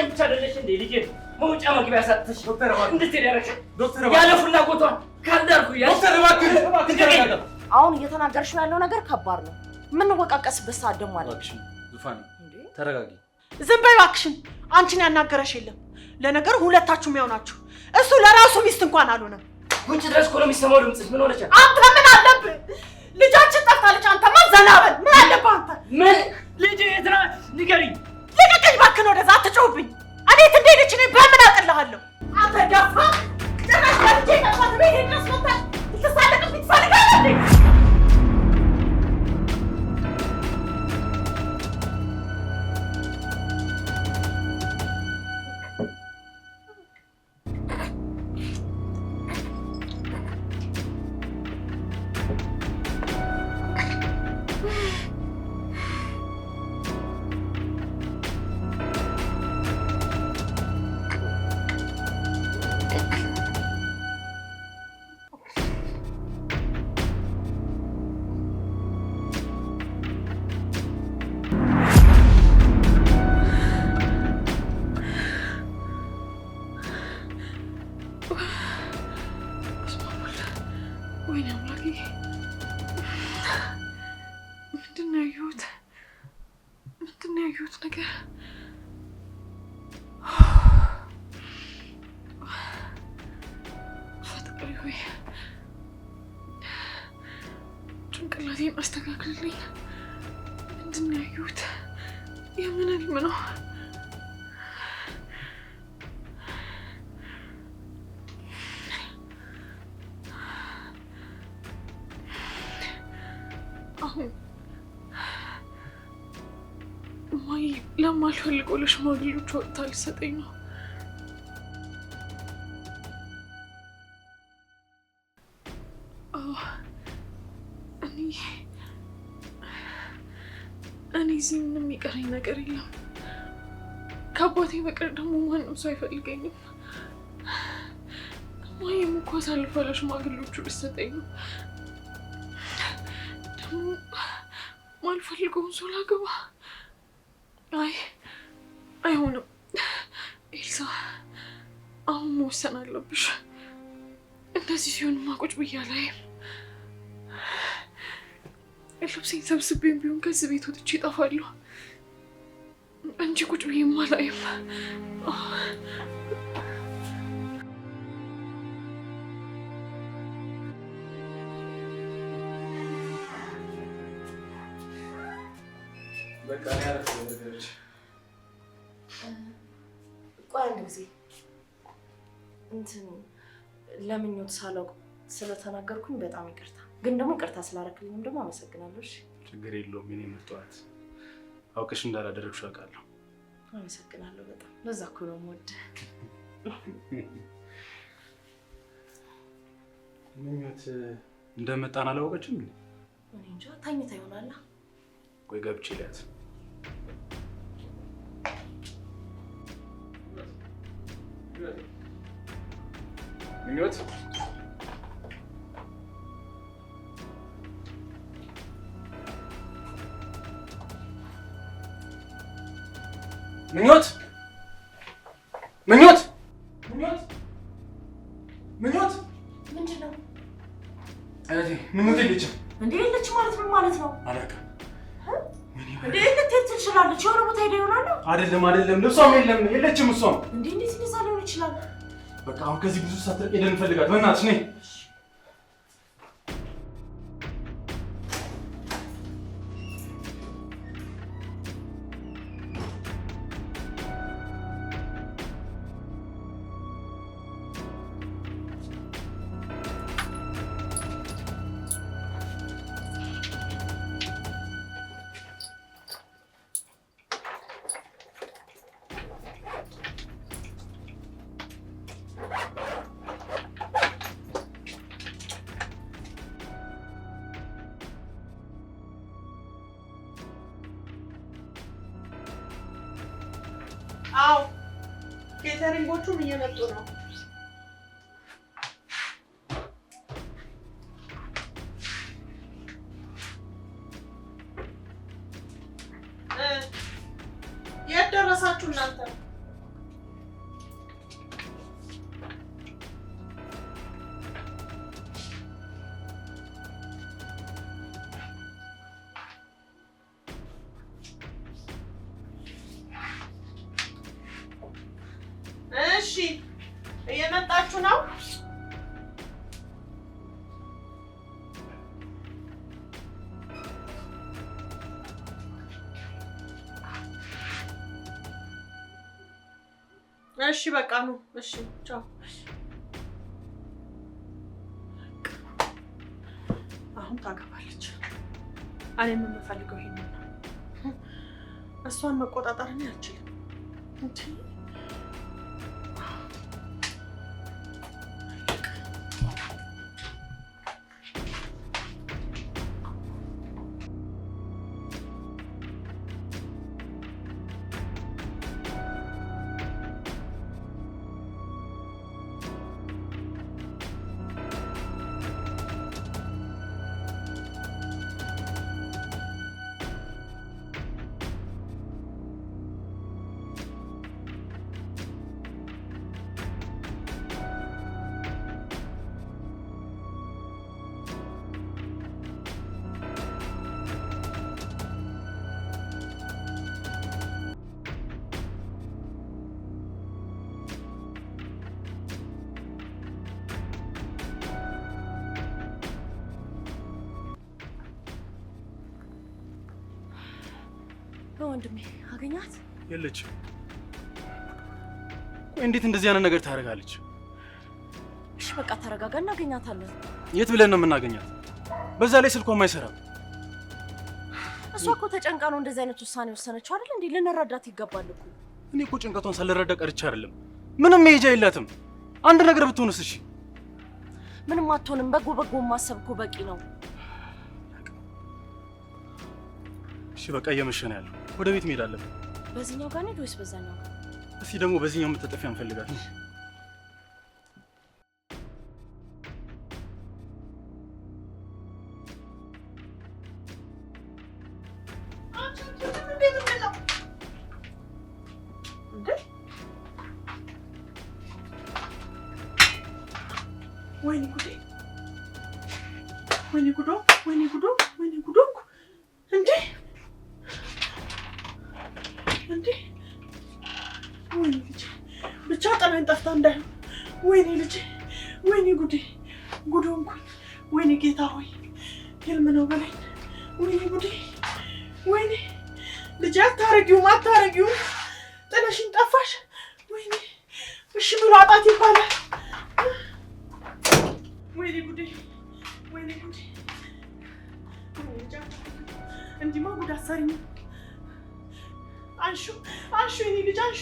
አንቺ አይደለሽ እንዴ ልጄ መውጫ መግቢያ ሳትሽ ዶክተር እባክህ እንድትሄድ ያደረግሽ? ዶክተር ያለ ፍላጎቷን ካልዳርኩ ዶክተር እባክህ ተረጋጋ። አሁን እየተናገርሽው ያለው ነገር ከባድ ነው። ምን ወቃቀስበት ሰዓት ደግሞ አለ። እባክሽን ዙፋን ተረጋጊ። ዝም በይ እባክሽን። አንቺን ያናገረሽ የለም። ለነገሩ ሁለታችሁም ያው ናችሁ። እሱ ለራሱ ሚስት እንኳን አልሆነም። ውጭ ድረስ እኮ ነው የሚሰማው ድምፅሽ። ምን ሆነች? አንተ ምን አለብህ? ልጃችን ጠፍታለች። አንተማ ዘና በል። ምን አለብህ አንተ? ምን ልጄ የት ናት? ንገሪኝ። ልቀቀኝ እባክህን። ወደዛ አትጮህብኝ። እኔ የት እንደሄደች እኔ በምን አውቅልሃለሁ? አንተ ደፋ ጭራሽ ለልጄ ጠፋት ቤት ድረስ መጣ ልትሳለቅብኝ ትፈልጋለህ እንዴ? ወይኔ አምላኬ ምንድን ነው ያየሁት? ነገር ፈጣሪ ሆይ ጭንቅላቴን አስተካክልልኝ። ምንድን ነው ያየሁት? የምን ህልም ነው? ማይ ለማልፈልገው ለሽማግሌዎች ወጥታ ልትሰጠኝ ነው። እኔ እዚህ ምንም የሚቀረኝ ነገር የለም። ከአባቴ በቀር ደግሞ ማንም ሰው አይፈልገኝም። ማይም እኮ አሳልፋ ለሽማግሌዎቹ ልትሰጠኝ ነው። ደግሞ ማልፈልገውን ሰው ላገባ አይሆንም። ኤልሳ አሁን መወሰን አለብሽ። እንደዚህ ሲሆንማ ቁጭ ብዬ አላይም። ልብሴን ሰብስቤም ቢሆን ከዚህ ቤት ወጥቼ እጠፋለሁ እንጂ ቁጭ ብዬም አላይም። በቃ ያረፈ ነገሮች ቆይ አንድ ጊዜ እንትን ለምኞት ሳላውቅ ስለተናገርኩኝ በጣም ይቅርታ። ግን ደግሞ ይቅርታ ስላደረክልኝም ደግሞ አመሰግናለሁ። እሺ ችግር የለውም። የኔ ምርጧት አውቀሽ እንዳላደረግሽው አውቃለሁ። አመሰግናለሁ በጣም። ለዛ እኮ ነው የምወድህ። ምኞት እንደመጣን አላወቀችም እንዴ? እኔ እንጃ ተኝታ ይሆናል። ቆይ ገብቼ ልያት። ምኞት ምኞት ምኞት ምኞት ምኞት ምንድን ነው? አያቴ ምኞት የለችም። እንዴ የለችም ማለት ምን ማለት ነው? አላውቅም። እንዴ ልትሄድ ትችላለች። የሆነ ቦታ ሄዳ ይሆናል። አይደለም ልብሷም የለችም። እሷም እንዴት እንደዛ ሊሆን ይችላል? በቃ አሁን ከዚህ ብዙ ሳትርቅ ሄደን እንፈልጋት። በእናትሽ ነይ። አዎ ኬተሪንጎቹም እየመጡ ነው። የት ደረሳችሁ እናንተ? እሺ እየመጣችሁ ነው? እሺ በቃ ነው። እሺ ቻው። አሁን ታገባለች። እኔም የምፈልገው ይሄንን ነው። እሷን መቆጣጠር እኔ አልችልም። እንዴ ወንድሜ አገኛት? የለችም። ቆይ እንዴት እንደዚህ አይነት ነገር ታደርጋለች? እሺ በቃ ተረጋጋ፣ እናገኛታለን። የት ብለን ነው የምናገኛት? በዛ ላይ ስልኳም አይሰራም። እሷ እኮ ተጨንቃ ነው እንደዚህ አይነት ውሳኔ ወሰነችው አይደል እንዴ? ልንረዳት ይገባል እኮ። እኔ እኮ ጭንቀቷን ሳልረዳ ቀርቼ አይደለም። ምንም መሄጃ የላትም። አንድ ነገር ብትሆንስ? እሺ ምንም አትሆንም። በጎ በጎ ማሰብ እኮ በቂ ነው። እሺ በቃ እየመሸ ነው ያለው። ወደ ቤት መሄድ አለብን። በዚህኛው ጋር ነው ወይስ በዛኛው ጋር? እስኪ ደግሞ በዚህኛው የምትጠፊያ እንፈልጋለን። ወይኔ ጉዴ! ወይኔ ጉዶ! ወይኔ ጉዶ! ወይኔ ጉዶ! እንዴ! እንዴ! ወይኔ ልጄ! ብቻ ጠናኝ ጠፍታ እንዳይሆን። ወይኔ ልጄ! ወይኔ ጉዴ! ጉዶ እንኳን ወይኔ ጌታ ሆይ ህልም ነው በለኝ። ወይኔ ጉዴ! ወይኔ ልጄ! አታረጊውም፣ አታረጊውም! ጥለሽኝ ጠፋሽ። ወይኔ! እሺ ብሎ አጣት ይባላል። ወይኔ ጉዴ! ወይኔ ጉዴ! እንዲማ ጉድ አሰሪኝ። አንሹ አንሹ፣ የኔ ልጅ አንሹ።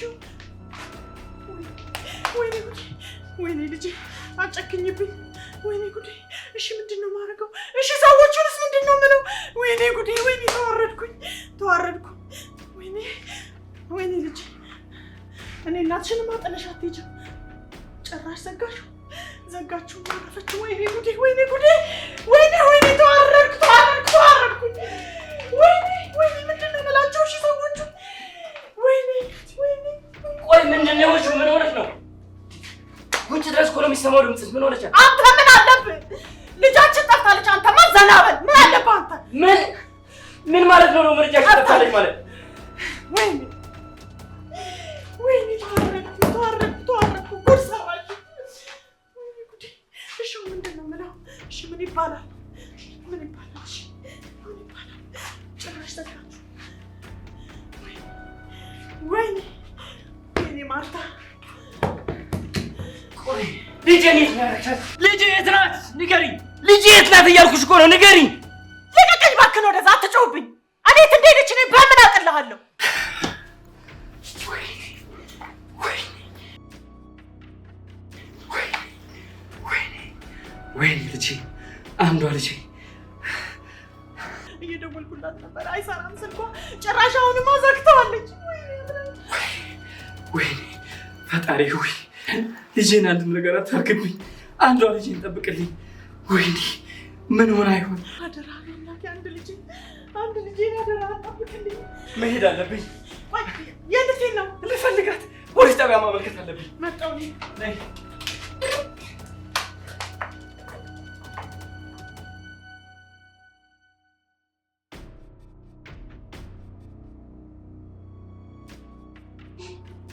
ወይኔ ጉዴ! ወይኔ ልጄ አጨክኝብኝ። ወይኔ ጉዴ! እሺ ምንድን ነው የማደርገው? እሺ ሰዎቹንስ ምንድን ነው የምለው? ወይኔ ጉዴ! ወይኔ ተዋረድኩኝ፣ ተዋረድኩኝ። ወይኔ ወይኔ ልጄ! እኔ እናትሽንማ ጥለሽ አትሄጂም። ጭራሽ ዘጋችሁ ዘጋችሁ ማረፈች። ወይኔ ጉዴ! ወይኔ ጉዴ! ወይኔ ወይኔ ተዋረድኩ፣ ተዋረድኩ፣ ተዋረድኩኝ። ወይኔ ወይኔ ምንድን ነው የምላቸው? እሺ ሰዎቹ ወይኔ ወይኔ። ቆይ ምንድን ነው የሆንሽው? ምን ሆነሽ ነው? ውጭ ድረስ እኮ ነው የሚሰማው ድምፅሽ። ምን ሆነሽ? አንተ ምን አለብህ? ልጃችን ጠፍታለች። አንተማ ዘና በል። ምን አለብህ አንተ? ምን ማለት ነው? ልጃችን ጠፍታለች ማለት? ወይኔ ወይኔ ተዋረድኩ፣ ተዋረድኩ፣ ተዋረድኩ። ጉድ ሰራችሁ። ወይኔ ጉዴ! እሺ ምንድን ነው የምለው? እሺ ምን ይባላል? ምን ይባላል? እሺ ምን ይባላል? ጭራሽ ዘጋችሁ። ወይኔ ወይኔ ማርታ! ቆይ ልጄን የት ነው ያደረግሻት? ልጄ የት ናት? ንገሪኝ። ልጄ የት ናት እያልኩሽ እኮ ነው። ንገሪኝ። ልቀቀኝ እባክህ፣ ወደዛ አትጮህብኝ። እኔ የት እንደሄደች እኔ በምን አውቅልሃለሁ? ወይኔ ልጄ፣ አንዷ ልጄ። እየደወልኩላት ነበር፣ አይሰራም ስልኳ። ጭራሽ አሁንማ ዘግተዋለች። ወይኔ ፈጣሪ ሆይ ልጄን አንድ ነገር አታርግብኝ። አንዷ ልጄን ጠብቅልኝ። ወይኔ ምን ሆነ አይሆን? አደራ እናቴ፣ አንድ ልጄን አደራ ጠብቅልኝ። መሄድ አለብኝ። ቆይ የት ልትሄድ ነው? ልፈልጋት። ፖሊስ ጣቢያ ማመልከት አለብኝ። መጣሁ። ነይ።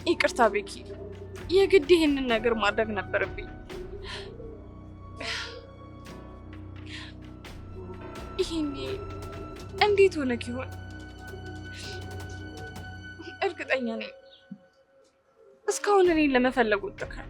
ይቅርታ ቤኪ፣ የግድ ይሄንን ነገር ማድረግ ነበረብኝ። ይሄኔ እንዴት ሆነክ ይሆን? እርግጠኛ ነኝ እስካሁን እኔን ለመፈለግ ወጥተካል።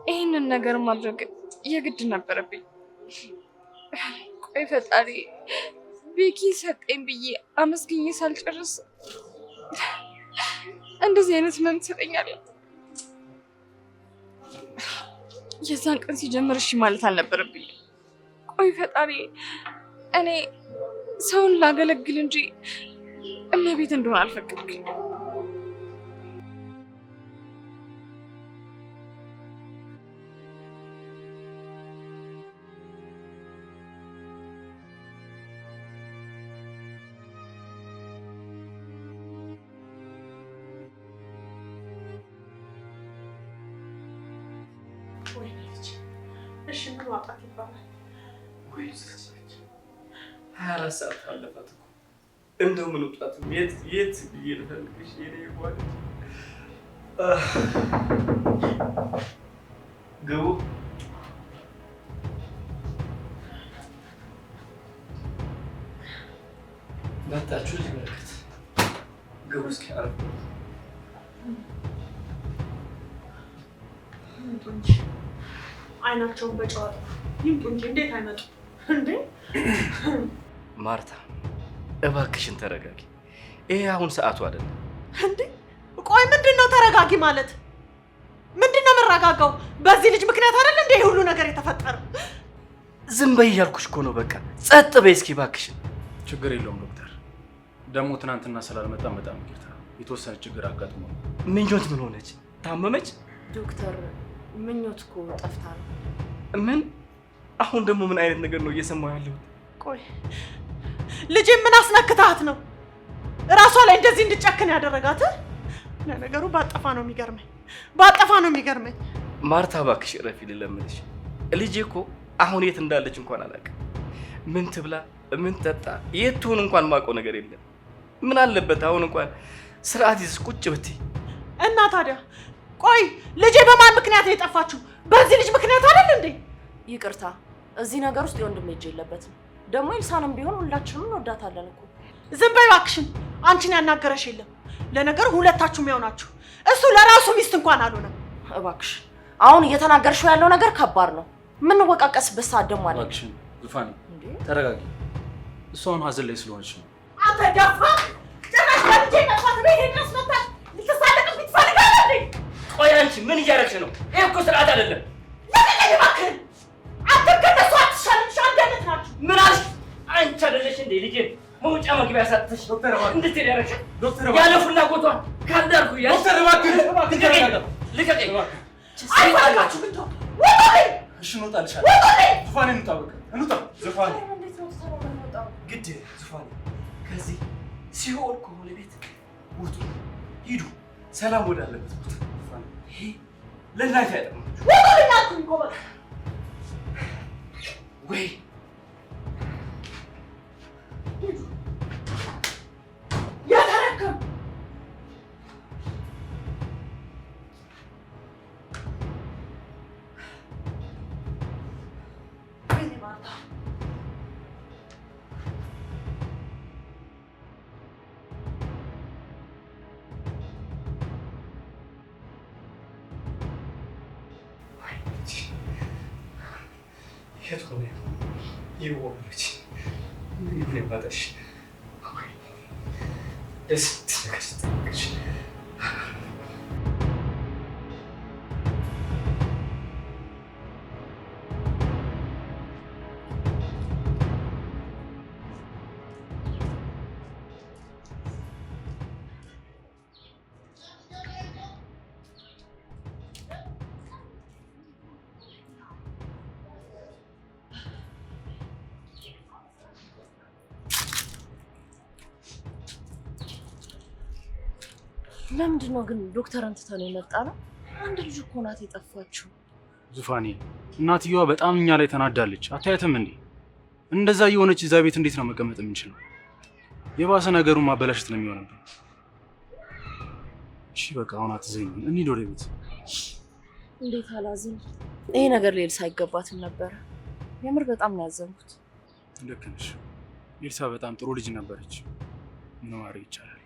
ይህንን ነገር ማድረግ የግድ ነበረብኝ። ቆይ ፈጣሪ ቤኪ ሰጠኝ ብዬ አመስግኜ ሳልጨርስ እንደዚህ አይነት መብት ትሰጠኛለህ? የዛን ቀን ሲጀምር እሺ ማለት አልነበረብኝ። ቆይ ፈጣሪ እኔ ሰውን ላገለግል እንጂ እመቤት እንደሆነ አልፈቀድክኝ። እሺ ምን ማውጣት ይባላል? ወይ 24 ሰዓት አለፋት እኮ እንደው ምን ወጣት የት ብዬ ልፈልግሽ? የኔ ይባል ግቡ መጣችሁ ልመለከት። ግቡ እስኪ አረፍ አይናቸውን በጨዋታ ይምጡ እንጂ እንዴት አይመጡ እንዴ? ማርታ እባክሽን ተረጋጊ። ይሄ አሁን ሰዓቱ አይደለም እንዴ። ቆይ ምንድነው ተረጋጊ ማለት? ምንድነው መረጋጋው? በዚህ ልጅ ምክንያት አይደል እንዴ ሁሉ ነገር የተፈጠረው? ዝም በይ እያልኩሽ እኮ ነው። በቃ ጸጥ በይ እስኪ እባክሽን። ችግር የለውም ዶክተር። ደግሞ ትናንትና ስላልመጣም በጣም ይቅርታ። የተወሰነ ችግር አጋጥሞ ነው። ምኞት ምን ሆነች? ታመመች? ዶክተር ምኞት እኮ ጠፍታ ነው። ምን? አሁን ደግሞ ምን አይነት ነገር ነው እየሰማሁ ያለሁት? ቆይ ልጄ ምን አስነክታት ነው እራሷ ላይ እንደዚህ እንድጨክን ያደረጋት? ለነገሩ ባጠፋ ነው የሚገርመኝ፣ ባጠፋ ነው የሚገርመኝ። ማርታ እባክሽ እረፊ ልለምንሽ። ልጄ እኮ አሁን የት እንዳለች እንኳን አላውቅም። ምን ትብላ፣ ምን ጠጣ፣ የት ትሆን እንኳን ማውቀው ነገር የለም። ምን አለበት አሁን እንኳን ስርዓት ይዘሽ ቁጭ ብትይ። እና ታዲያ ቆይ ልጄ በማን ምክንያት ነው የጠፋችው? በዚህ ልጅ ምክንያት አይደል እንዴ? ይቅርታ፣ እዚህ ነገር ውስጥ የወንድሜ እጅ የለበትም። ደግሞ ኢልሳንም ቢሆን ሁላችንም እንወዳታለን እኮ። ዝም በይ እባክሽን፣ አንቺን ያናገረሽ የለም። ለነገሩ ሁለታችሁም ያው ናችሁ። እሱ ለራሱ ሚስት እንኳን አልሆነም። እባክሽ አሁን እየተናገርሽው ያለው ነገር ከባድ ነው። ምን ወቃቀስበት ሰዓት ደግሞ አለ። እባክሽን ዙፋን ተረጋጊ። እሷ አሁን ሀዘን ላይ ስለሆነች ነው። አንተ ደፋ ጭራሽ ለልጄ መጥፋት ነው ይሄን መስመታት ልትሳለቅብኝ ትፈልጋለህ እንዴ? ቆይ አንቺ ምን እያደረግሽ ነው? ይሄ እኮ ስርዓት አይደለም። ለምን እባክህ አንተ ከነሱ አትሻልም? አንድነት ናችሁ። ምን አልሽ? አንቺ አይደለሽ እንዴ ልጄ መውጫ መግቢያ ሳትሽ ዶክተር እባክህ እንድትሄድ ያደረግሽ? ዶክተር እባክህ ያለ ፍላጎቷ ካልዳርኩ ያ ዶክተር እባክህ ልቀቀኝ። አይፈልጋችሁ ብቻ ወጣይ። እሺ እንወጣልሻለን። ወጣይ ዙፋን እንውጣ፣ እንውጣ ዙፋን። ግድ ዙፋን ከዚህ ሲኦል ከሆነ ቤት ውጡ፣ ሂዱ፣ ሰላም ወዳለበት ቦታ። ዙፋን ይሄ ለእናንተ አይጠቅም። ወጣይ ናችሁ እኮ በቃ ወይ ያተረከም የት ሆነ ይወርች ምን ባታሽ ደስ ተከስተሽ ለምንድን ነው ግን ዶክተርን ትተን የመጣ ነው? አንድ ልጅ እኮ ናት የጠፋችው። ዙፋኔ እናትየዋ በጣም እኛ ላይ ተናዳለች። አታያትም እንዴ? እንደዛ የሆነች እዛ ቤት እንዴት ነው መቀመጥ የምንችለው? የባሰ ነገሩን ማበላሸት ነው የሚሆነው። እሺ በቃ አሁን አትዘኝ፣ እንሂድ ወደ ቤት። እንዴት አላዝን? ይሄ ነገር ሌልሳ አይገባትም ነበረ። የምር በጣም ነው ያዘንኩት። ልክ ነሽ። ኤልሳ በጣም ጥሩ ልጅ ነበረች። ምን ማድረግ ይቻላል?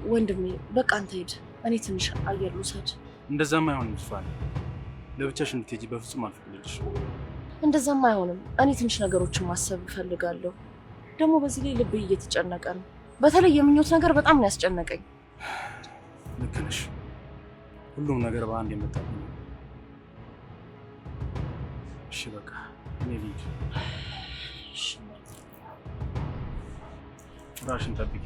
ወንድሜ በቃ አንተ ሂድ፣ እኔ ትንሽ አየር ልውሰድ። እንደዛማ አይሆንም ዙፋኔ፣ ለብቻሽ እንድትሄጂ በፍጹም አልፈቅድልሽም። እንደዛማ አይሆንም። እኔ ትንሽ ነገሮችን ማሰብ እፈልጋለሁ። ደግሞ በዚህ ላይ ልቤ እየተጨነቀ ነው። በተለይ የምኞት ነገር በጣም ነው ያስጨነቀኝ። ልክ ነሽ። ሁሉም ነገር በአንድ የመጣብኝ ነው። እሺ በቃ እኔ ልሂድ። ራሽን ጠብቂ።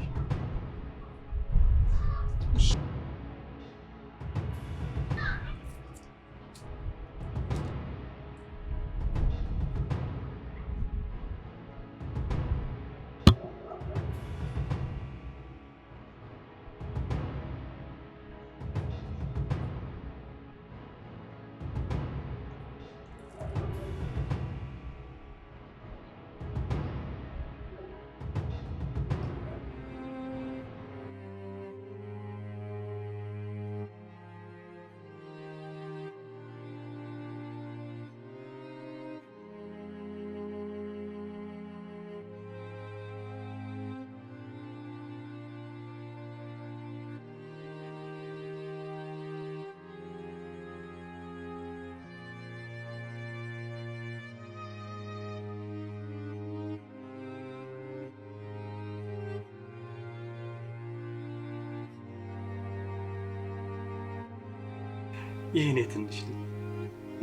ይሄኔ ትንሽ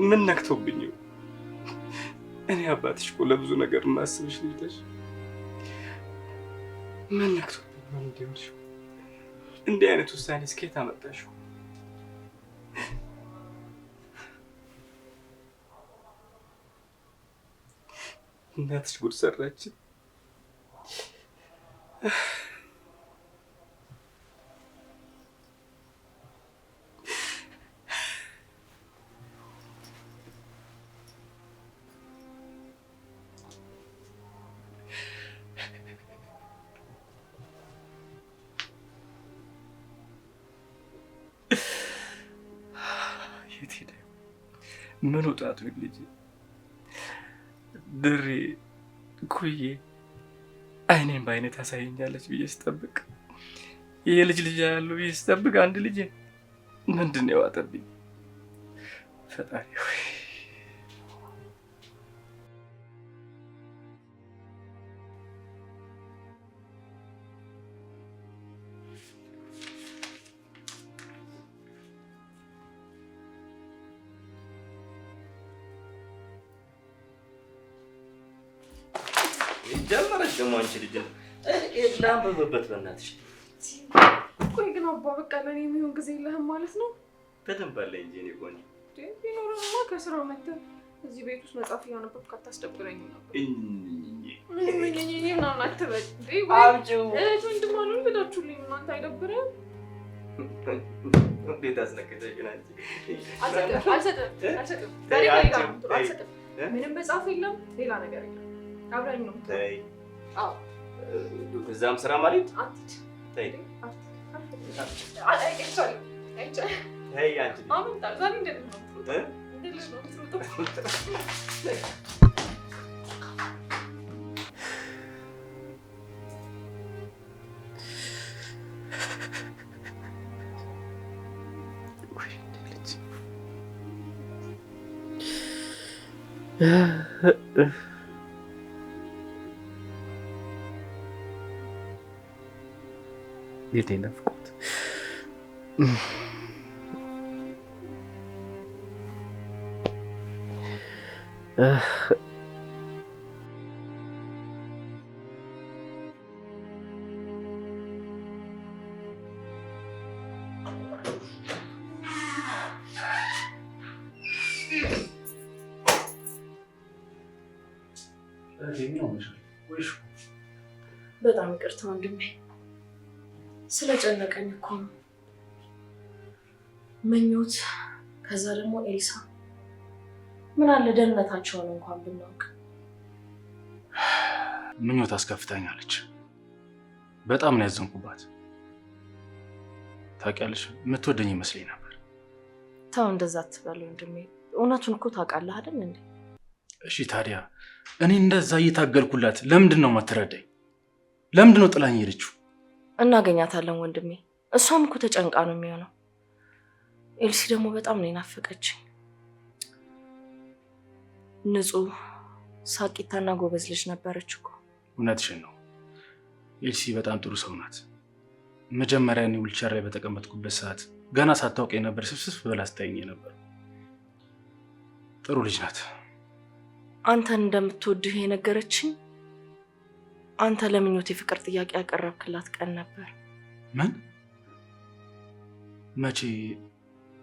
ምን ነክቶብኝ? እኔ አባትሽ እኮ ለብዙ ነገር ማስብሽ ልጅ ነሽ። ምን ነክቶብኝ ነው እንዲሆንሽ? እንዲህ አይነት ውሳኔ እስከየት አመጣሽው? እናትሽ ጉድ ሰራችን። ምን ወጣቱ ልጅ ድሬ ኩዬ አይኔን በአይኔ ታሳየኛለች ብዬ ስጠብቅ የልጅ ልጅ ያለው ብዬ ስጠብቅ አንድ ልጅ ምንድን ነው የዋጠብኝ? ፈጣሪ ሆይ ጀመረች ደግሞ አንቺ ልጅ ላንብብበት በእናትሽ። ቆይ ግን አባ በቃ ለእኔ የሚሆን ጊዜ የለህም ማለት ነው? በደንብ አለኝ እንጂ እኔ ቆንጆ ቢኖርማ ከስራው መተህ እዚህ ቤት ውስጥ መጽሐፍ እያነበብክ አታስደብረኝም ነበር። ምናምን አትበል። አምጪው ወንድም አሉን ብላችሁልኝ እናንተ አይደብርም? እንዴት አስነከተሽን አንቺ? አልሰጥም። ምንም መጽሐፍ የለም፣ ሌላ ነገር የለም። አብረን ነው። ተይ። አዎ እዛም ስራ ማለት አትት ተይ። አይቻልም። ተይ አንቺ አሁን ዛሬ እንደልጅ ነው እንደልጅ ነው የምትሮጠው። የኔ ናፍቆት በጣም ይቅርታ ወንድሜ፣ ስለጨነቀኝ እኮ ነው። ምኞት፣ ከዛ ደግሞ ኤልሳ፣ ምን አለ ደህንነታቸውን እንኳን ብናውቅ። ምኞት አስከፍታኛለች። በጣም ነው ያዘንኩባት። ታውቂያለሽ፣ የምትወደኝ ይመስለኝ ነበር። ተው እንደዛ አትበል ወንድሜ፣ እውነቱን እኮ ታውቃለህ አይደል እንዴ? እሺ ታዲያ እኔ እንደዛ እየታገልኩላት ለምንድን ነው የማትረዳኝ? ለምንድን ነው ጥላኝ ሄደችው? እናገኛታለን ወንድሜ፣ እሷም እኮ ተጨንቃ ነው የሚሆነው። ኤልሲ ደግሞ በጣም ነው የናፈቀችኝ። ንጹህ ሳቂታና ጎበዝ ልጅ ነበረች እኮ። እውነትሽን ነው። ኤልሲ በጣም ጥሩ ሰው ናት። መጀመሪያ እኔ ዊልቸር ላይ በተቀመጥኩበት ሰዓት ገና ሳታውቅ የነበር ስብስብ ብላ ስታየኝ ነበር። ጥሩ ልጅ ናት። አንተን እንደምትወድህ የነገረችኝ አንተ ለምኞት የፍቅር ጥያቄ ያቀረብክላት ቀን ነበር። ምን? መቼ?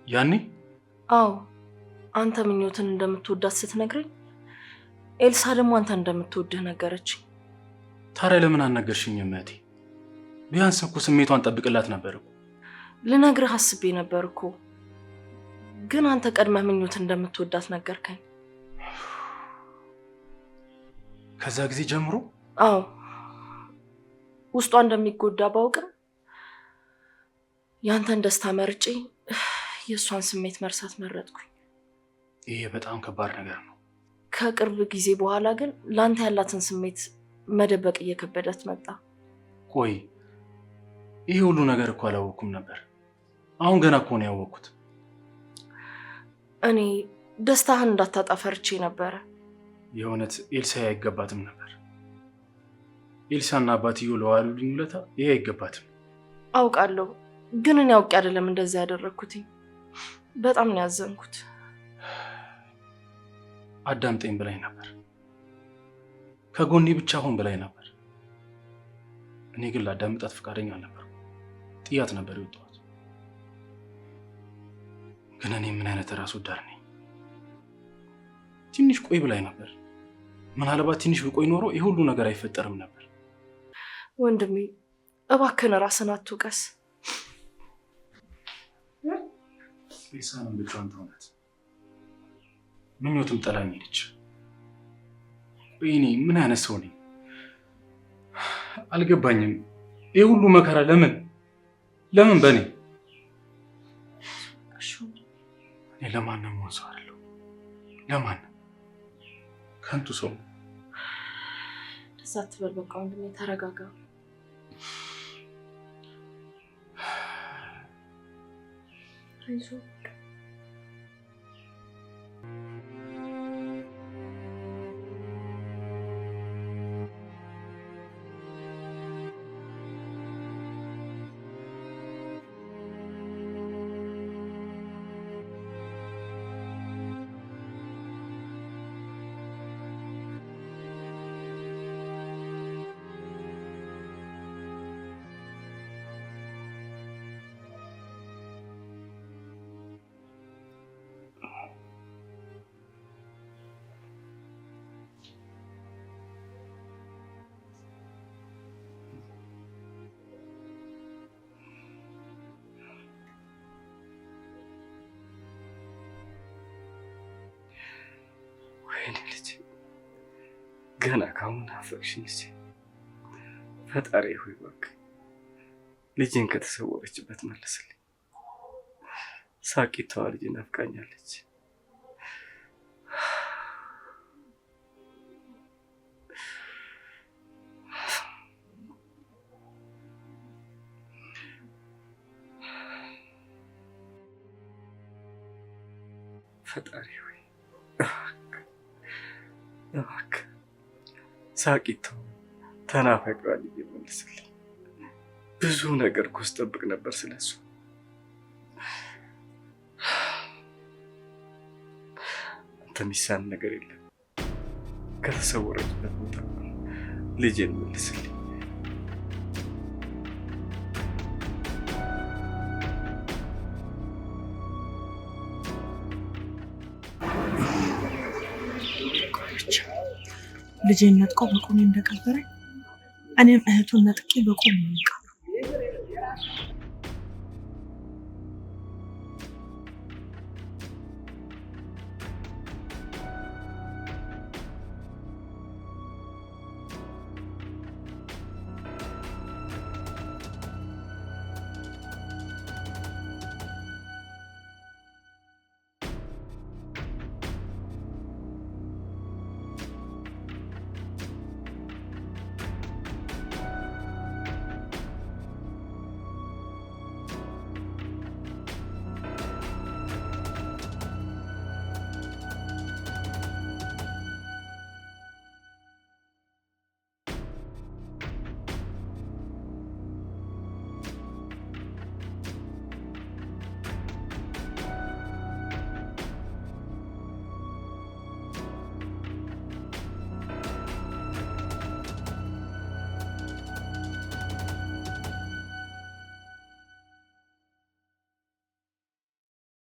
ያኔ? አዎ፣ አንተ ምኞትን እንደምትወዳት ስትነግረኝ ኤልሳ ደግሞ አንተ እንደምትወድህ ነገረችኝ። ታዲያ ለምን አልነገርሽኝም እህቴ? ቢያንስ እኮ ስሜቷን ጠብቅላት ነበር እኮ። ልነግርህ አስቤ ነበር እኮ፣ ግን አንተ ቀድመህ ምኞት እንደምትወዳት ነገርከኝ። ከዛ ጊዜ ጀምሮ? አዎ፣ ውስጧ እንደሚጎዳ ባውቅም ያንተን ደስታ መርጬ የእሷን ስሜት መርሳት መረጥኩኝ። ይሄ በጣም ከባድ ነገር ነው። ከቅርብ ጊዜ በኋላ ግን ለአንተ ያላትን ስሜት መደበቅ እየከበዳት መጣ። ቆይ ይሄ ሁሉ ነገር እኮ አላወቅኩም ነበር። አሁን ገና እኮ ነው ያወቅኩት። እኔ ደስታህን እንዳታጣ ፈርቼ ነበረ። የእውነት ኤልሳ አይገባትም ነበር። ኤልሳና አባትዮ ለዋሉልኝ ውለታ ይሄ አይገባትም። አውቃለሁ፣ ግን እኔ አውቄ አይደለም እንደዛ ያደረግኩትኝ። በጣም ነው ያዘንኩት። አዳምጠኝ ብላኝ ነበር። ከጎኔ ብቻ ሁን ብላኝ ነበር። እኔ ግን ላዳምጣት ፈቃደኛ አልነበርኩም። ጥያት ነበር የወጣሁት። ግን እኔ ምን አይነት ራስ ወዳድ ነኝ? ትንሽ ቆይ ብላኝ ነበር። ምናልባት ትንሽ ብቆይ ኖሮ ይህ ሁሉ ነገር አይፈጠርም ነበር። ወንድሜ እባክህን ራስን አትውቀስ። ኤልሳንም ብቻዋን ተሆናት። ምኞትም ጠላኝ ሄደች። እኔ ምን አይነት ሰው ነኝ? አልገባኝም። ይህ ሁሉ መከራ ለምን በእኔ? እኔ ለማንም ሆን ሰው አይደለሁ። ለማንም ከንቱ ሰው። ደስ አትበል በቃ ወንድሜ፣ ተረጋጋ። አይዞህ። ወይኔ ልጅ ገና ካሁን አፈቅሽኝ። ፈጣሪ ሆይ እባክህ ልጄን ከተሰወረችበት መልስልኝ። ሳቂታዋ ልጄ ናፍቃኛለች። ፈጣሪ ሆይ እባክህ ሳቂቶ ተናፋቂዋ ልጄ መልስልኝ። ብዙ ነገር እኮ ስጠብቅ ነበር ስለሱ። አንተ የሚሳን ነገር የለም። ከተሰወረችበት ቦታ ልጄን መልስልኝ። ልጄን ነጥቆ በቁሜ እንደቀበረ እኔም እህቱን ነጥቄ በቁሜ እንቀብራለሁ።